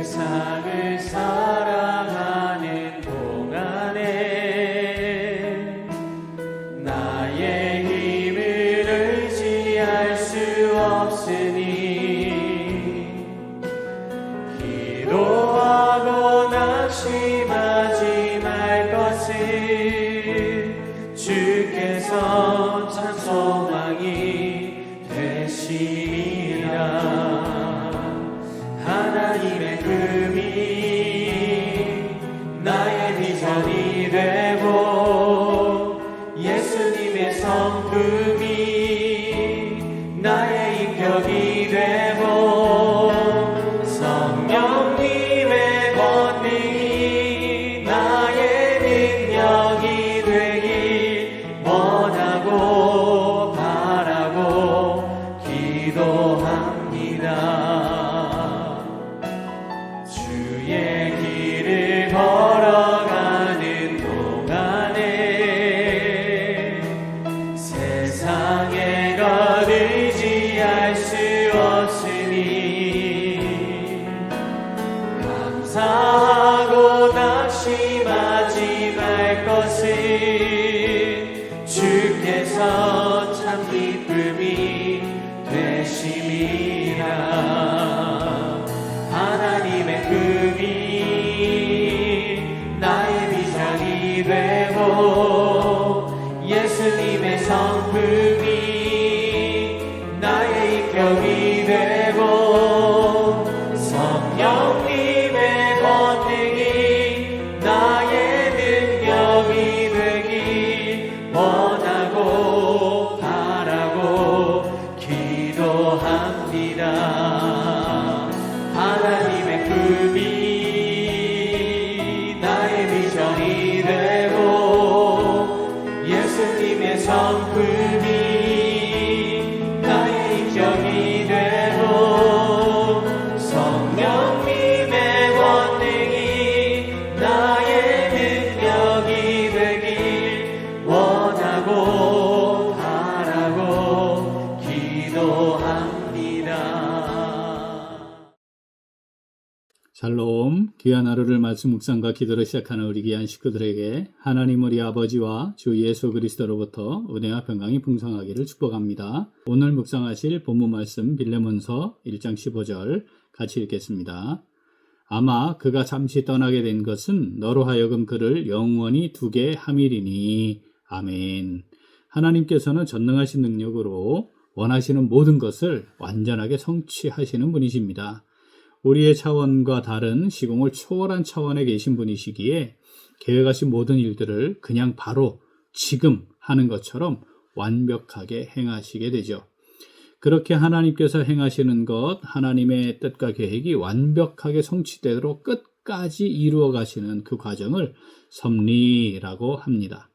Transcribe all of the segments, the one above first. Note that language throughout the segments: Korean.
세상을 살아가는 동안에 나의 힘을 의지할 수 없으니 기도하고 낙심하지 말 것을 주께서 참 소망이 되시리라. 하나님의 금이 나의 비전이 되고 예수님의 성품이 나의 인격이 되고 성령님의 권능이 나의 능력이 되길 원하고 바라고 기도합니다. 주의 길을 걸어가는 동안에 세상의 것 의지할 수 없으니 감사하고 낙심하지 말 것을 주께서 참 기쁨이 되심이라. 하나님의 금이 나의 비전이 되고 예수님의 성품이 나의 인격이 되고 성령님의 권능이 나의 능력이 되길 원하고 바라고 기도합니다. 하나님의 금이 나의 비전이 되고 예수님의 성품이 나의 인격이 되고 성령님의 권능이 나의 능력이 되길 원하고 바라고 기도합니다. 샬롬, 귀한 하루를 말씀 묵상과 기도로 시작하는 우리 귀한 식구들에게 하나님 우리 아버지와 주 예수 그리스도로부터 은혜와 평강이 풍성하기를 축복합니다. 오늘 묵상하실 본문 말씀 빌레몬서 1장 15절 같이 읽겠습니다. 아마 그가 잠시 떠나게 된 것은 너로 하여금 그를 영원히 두게 함이리니. 아멘. 하나님께서는 전능하신 능력으로 원하시는 모든 것을 완전하게 성취하시는 분이십니다. 우리의 차원과 다른 시공을 초월한 차원에 계신 분이시기에 계획하신 모든 일들을 그냥 바로 지금 하는 것처럼 완벽하게 행하시게 되죠. 그렇게 하나님께서 행하시는 것, 하나님의 뜻과 계획이 완벽하게 성취되도록 끝까지 이루어 가시는 그 과정을 섭리라고 합니다.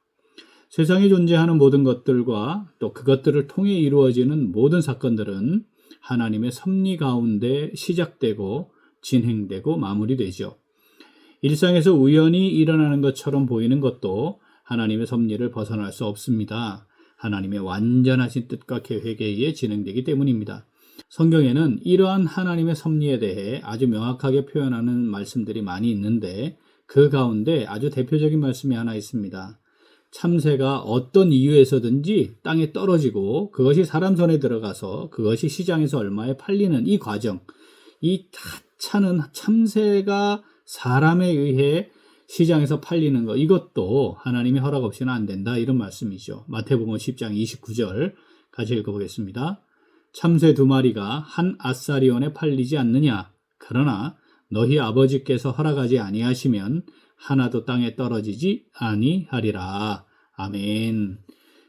세상에 존재하는 모든 것들과 또 그것들을 통해 이루어지는 모든 사건들은 하나님의 섭리 가운데 시작되고 진행되고 마무리되죠. 일상에서 우연히 일어나는 것처럼 보이는 것도 하나님의 섭리를 벗어날 수 없습니다. 하나님의 완전하신 뜻과 계획에 의해 진행되기 때문입니다. 성경에는 이러한 하나님의 섭리에 대해 아주 명확하게 표현하는 말씀들이 많이 있는데 그 가운데 아주 대표적인 말씀이 하나 있습니다. 참새가 어떤 이유에서든지 땅에 떨어지고 그것이 사람 손에 들어가서 그것이 시장에서 얼마에 팔리는 이 과정, 이 하찮은 참새가 사람에 의해 시장에서 팔리는 것, 이것도 하나님의 허락 없이는 안 된다, 이런 말씀이죠. 마태복음 10장 29절 같이 읽어보겠습니다. 참새 2마리가 한 아사리온에 팔리지 않느냐? 그러나 너희 아버지께서 허락하지 아니하시면 하나도 땅에 떨어지지 아니하리라. 아멘.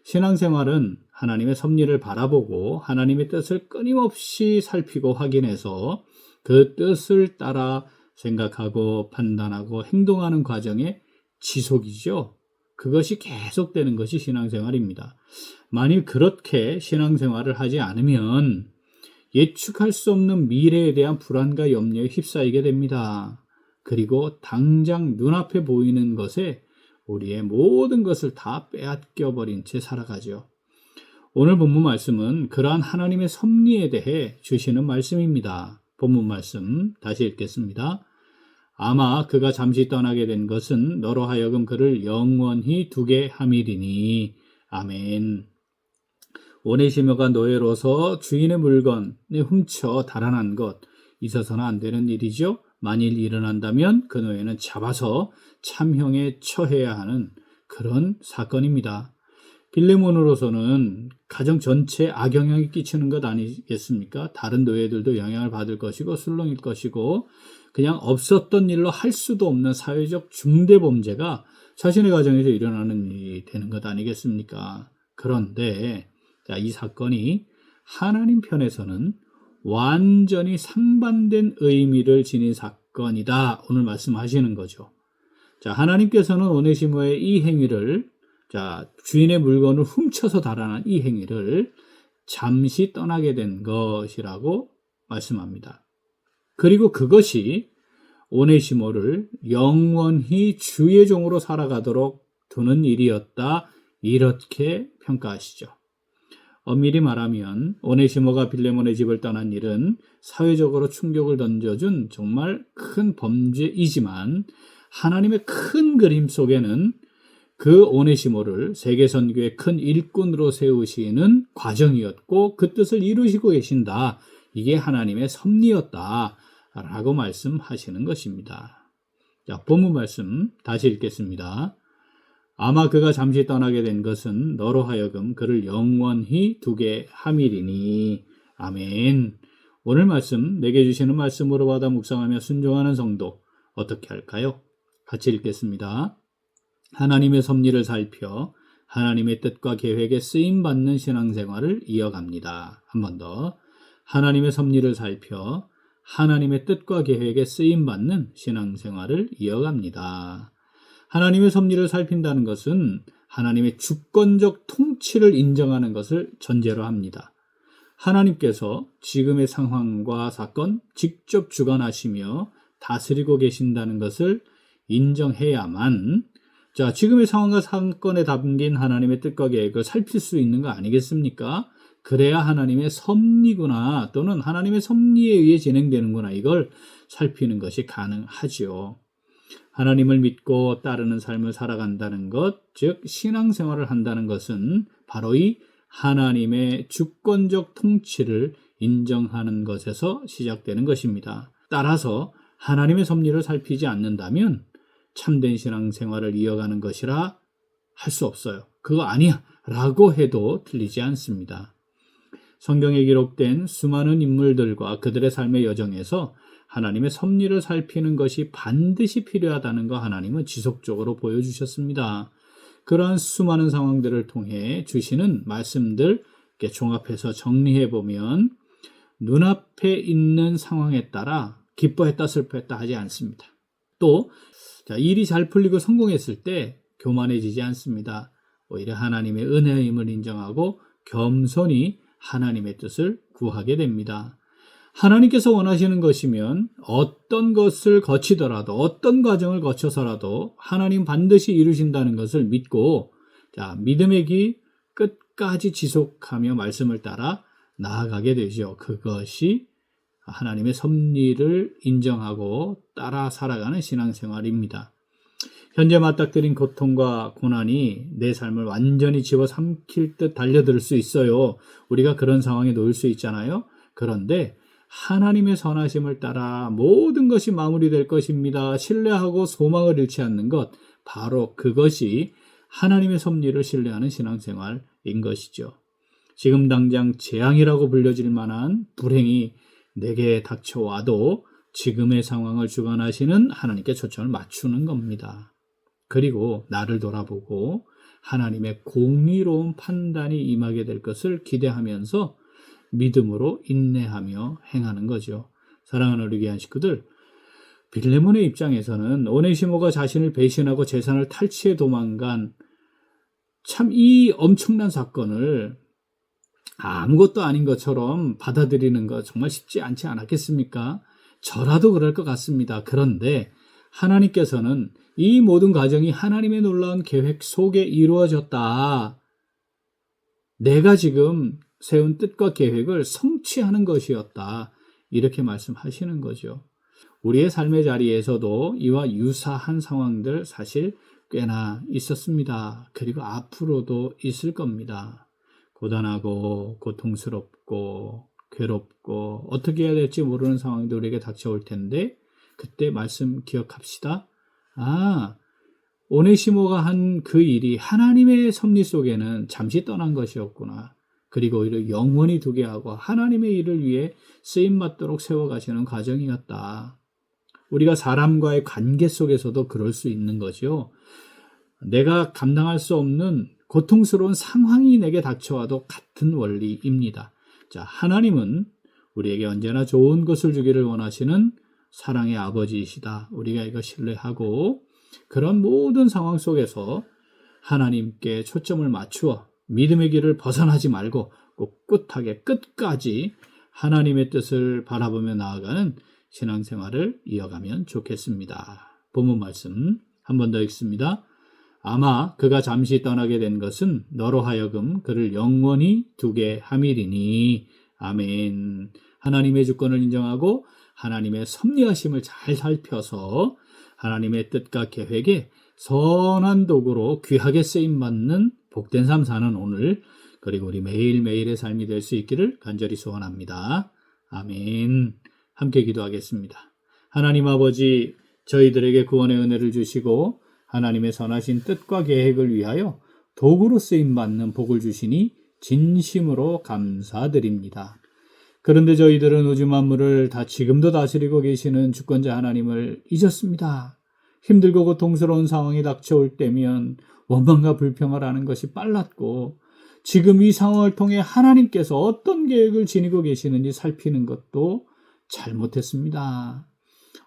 신앙생활은 하나님의 섭리를 바라보고 하나님의 뜻을 끊임없이 살피고 확인해서 그 뜻을 따라 생각하고 판단하고 행동하는 과정의 지속이죠. 그것이 계속되는 것이 신앙생활입니다. 만일 그렇게 신앙생활을 하지 않으면 예측할 수 없는 미래에 대한 불안과 염려에 휩싸이게 됩니다. 그리고 당장 눈앞에 보이는 것에 우리의 모든 것을 다 빼앗겨버린 채 살아가죠. 오늘 본문 말씀은 그러한 하나님의 섭리에 대해 주시는 말씀입니다. 본문 말씀 다시 읽겠습니다. 아마 그가 잠시 떠나게 된 것은 너로 하여금 그를 영원히 두게 함이리니. 아멘. 오네시모가 노예로서 주인의 물건에 훔쳐 달아난 것, 있어서는 안 되는 일이죠. 만일 일어난다면 그 노예는 잡아서 참형에 처해야 하는 그런 사건입니다. 빌레몬으로서는 가정 전체에 악영향이 끼치는 것 아니겠습니까? 다른 노예들도 영향을 받을 것이고 술렁일 것이고 그냥 없었던 일로 할 수도 없는 사회적 중대범죄가 자신의 가정에서 일어나는 일이 되는 것 아니겠습니까? 그런데 이 사건이 하나님 편에서는 완전히 상반된 의미를 지닌 사건이다. 오늘 말씀하시는 거죠. 하나님께서는 오네시모의 이 행위를 주인의 물건을 훔쳐서 달아난 이 행위를 잠시 떠나게 된 것이라고 말씀합니다. 그리고 그것이 오네시모를 영원히 주의 종으로 살아가도록 두는 일이었다. 이렇게 평가하시죠. 엄밀히 말하면 오네시모가 빌레몬의 집을 떠난 일은 사회적으로 충격을 던져준 정말 큰 범죄이지만 하나님의 큰 그림 속에는 그 오네시모를 세계선교의 큰 일꾼으로 세우시는 과정이었고 그 뜻을 이루시고 계신다. 이게 하나님의 섭리였다. 라고 말씀하시는 것입니다. 본문 말씀 다시 읽겠습니다. 아마 그가 잠시 떠나게 된 것은 너로 하여금 그를 영원히 두게 함이리니. 아멘. 오늘 말씀 내게 주시는 말씀으로 받아 묵상하며 순종하는 성도 어떻게 할까요? 같이 읽겠습니다. 하나님의 섭리를 살펴 하나님의 뜻과 계획에 쓰임받는 신앙생활을 이어갑니다. 한 번 더. 하나님의 섭리를 살펴 하나님의 뜻과 계획에 쓰임받는 신앙생활을 이어갑니다. 하나님의 섭리를 살핀다는 것은 하나님의 주권적 통치를 인정하는 것을 전제로 합니다. 하나님께서 지금의 상황과 사건 직접 주관하시며 다스리고 계신다는 것을 인정해야만 지금의 상황과 사건에 담긴 하나님의 뜻과 계획을 살필 수 있는 거 아니겠습니까? 그래야 하나님의 섭리구나 또는 하나님의 섭리에 의해 진행되는구나 이걸 살피는 것이 가능하지요. 하나님을 믿고 따르는 삶을 살아간다는 것, 즉 신앙생활을 한다는 것은 바로 이 하나님의 주권적 통치를 인정하는 것에서 시작되는 것입니다. 따라서 하나님의 섭리를 살피지 않는다면 참된 신앙생활을 이어가는 것이라 할 수 없어요. 그거 아니야 라고 해도 틀리지 않습니다. 성경에 기록된 수많은 인물들과 그들의 삶의 여정에서 하나님의 섭리를 살피는 것이 반드시 필요하다는 거 하나님은 지속적으로 보여주셨습니다. 그러한 수많은 상황들을 통해 주시는 말씀들 이렇게 종합해서 정리해보면 눈앞에 있는 상황에 따라 기뻐했다 슬퍼했다 하지 않습니다. 또 일이 잘 풀리고 성공했을 때 교만해지지 않습니다. 오히려 하나님의 은혜의 힘을 인정하고 겸손히 하나님의 뜻을 구하게 됩니다. 하나님께서 원하시는 것이면 어떤 것을 거치더라도 어떤 과정을 거쳐서라도 하나님 반드시 이루신다는 것을 믿고 믿음의 길 끝까지 지속하며 말씀을 따라 나아가게 되죠. 그것이 하나님의 섭리를 인정하고 따라 살아가는 신앙생활입니다. 현재 맞닥뜨린 고통과 고난이 내 삶을 완전히 집어삼킬 듯 달려들 수 있어요. 우리가 그런 상황에 놓일 수 있잖아요. 그런데 하나님의 선하심을 따라 모든 것이 마무리될 것입니다. 신뢰하고 소망을 잃지 않는 것, 바로 그것이 하나님의 섭리를 신뢰하는 신앙생활인 것이죠. 지금 당장 재앙이라고 불려질 만한 불행이 내게 닥쳐와도 지금의 상황을 주관하시는 하나님께 초점을 맞추는 겁니다. 그리고 나를 돌아보고 하나님의 공의로운 판단이 임하게 될 것을 기대하면서 믿음으로 인내하며 행하는 거죠. 사랑하는 우리 귀한 식구들, 빌레몬의 입장에서는 오네시모가 자신을 배신하고 재산을 탈취해 도망간 참 이 엄청난 사건을 아무것도 아닌 것처럼 받아들이는 것 정말 쉽지 않지 않았겠습니까? 저라도 그럴 것 같습니다. 그런데 하나님께서는 이 모든 과정이 하나님의 놀라운 계획 속에 이루어졌다. 내가 지금 세운 뜻과 계획을 성취하는 것이었다. 이렇게 말씀하시는 거죠. 우리의 삶의 자리에서도 이와 유사한 상황들 사실 꽤나 있었습니다. 그리고 앞으로도 있을 겁니다. 고단하고 고통스럽고 괴롭고 어떻게 해야 될지 모르는 상황도 우리에게 닥쳐올 텐데 그때 말씀 기억합시다. 오네시모가 한 그 일이 하나님의 섭리 속에는 잠시 떠난 것이었구나. 그리고 오히려 영원히 두게 하고 하나님의 일을 위해 쓰임받도록 세워가시는 과정이었다. 우리가 사람과의 관계 속에서도 그럴 수 있는 거죠. 내가 감당할 수 없는 고통스러운 상황이 내게 닥쳐와도 같은 원리입니다. 자, 하나님은 우리에게 언제나 좋은 것을 주기를 원하시는 사랑의 아버지이시다. 우리가 이거 신뢰하고 그런 모든 상황 속에서 하나님께 초점을 맞추어 믿음의 길을 벗어나지 말고 꿋꿋하게 끝까지 하나님의 뜻을 바라보며 나아가는 신앙생활을 이어가면 좋겠습니다. 본문 말씀 한 번 더 읽습니다. 아마 그가 잠시 떠나게 된 것은 너로 하여금 그를 영원히 두게 함이리니. 아멘. 하나님의 주권을 인정하고 하나님의 섭리하심을 잘 살펴서 하나님의 뜻과 계획에 선한 도구로 귀하게 쓰임받는 복된 삶 사는 오늘, 그리고 우리 매일매일의 삶이 될 수 있기를 간절히 소원합니다. 아멘. 함께 기도하겠습니다. 하나님 아버지, 저희들에게 구원의 은혜를 주시고 하나님의 선하신 뜻과 계획을 위하여 도구로 쓰임받는 복을 주시니 진심으로 감사드립니다. 그런데 저희들은 우주 만물을 다 지금도 다스리고 계시는 주권자 하나님을 잊었습니다. 힘들고 고통스러운 상황이 닥쳐올 때면 원망과 불평을 하는 것이 빨랐고, 지금 이 상황을 통해 하나님께서 어떤 계획을 지니고 계시는지 살피는 것도 잘못했습니다.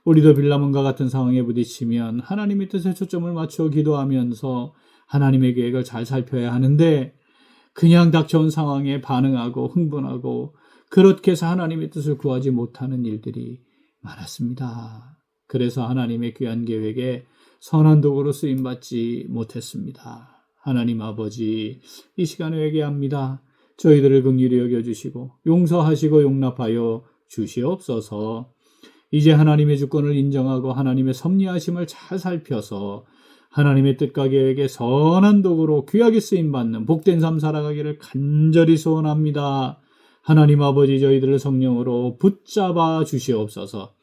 우리도 빌라몬과 같은 상황에 부딪히면 하나님의 뜻에 초점을 맞춰 기도하면서 하나님의 계획을 잘 살펴야 하는데, 그냥 닥쳐온 상황에 반응하고 흥분하고 그렇게 해서 하나님의 뜻을 구하지 못하는 일들이 많았습니다. 그래서 하나님의 귀한 계획에 선한 도구로 쓰임받지 못했습니다. 하나님 아버지, 이 시간에 회개합니다. 저희들을 긍휼히 여겨주시고 용서하시고 용납하여 주시옵소서. 이제 하나님의 주권을 인정하고 하나님의 섭리하심을 잘 살펴서 하나님의 뜻과 계획에 선한 도구로 귀하게 쓰임받는 복된 삶 살아가기를 간절히 소원합니다. 하나님 아버지, 저희들을 성령으로 붙잡아 주시옵소서.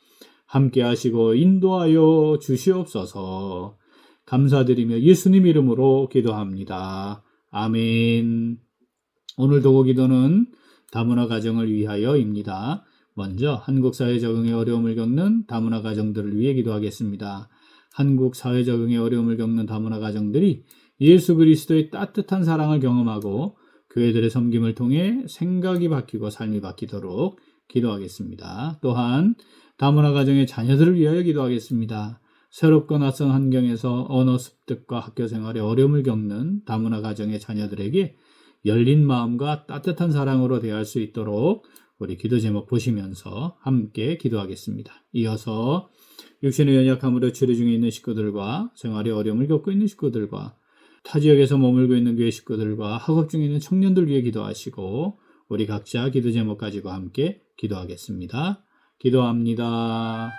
함께 하시고 인도하여 주시옵소서. 감사드리며 예수님 이름으로 기도합니다. 아멘. 오늘 도구 기도는 다문화 가정을 위하여입니다. 먼저 한국 사회 적응에 어려움을 겪는 다문화 가정들을 위해 기도하겠습니다. 한국 사회 적응에 어려움을 겪는 다문화 가정들이 예수 그리스도의 따뜻한 사랑을 경험하고 교회들의 섬김을 통해 생각이 바뀌고 삶이 바뀌도록 기도하겠습니다. 또한 다문화 가정의 자녀들을 위하여 기도하겠습니다. 새롭고 낯선 환경에서 언어 습득과 학교 생활에 어려움을 겪는 다문화 가정의 자녀들에게 열린 마음과 따뜻한 사랑으로 대할 수 있도록 우리 기도 제목 보시면서 함께 기도하겠습니다. 이어서 육신의 연약함으로 치료 중에 있는 식구들과 생활에 어려움을 겪고 있는 식구들과 타 지역에서 머물고 있는 교회 식구들과 학업 중에 있는 청년들 위해 기도하시고 우리 각자 기도 제목 가지고 함께 기도하겠습니다. 기도합니다.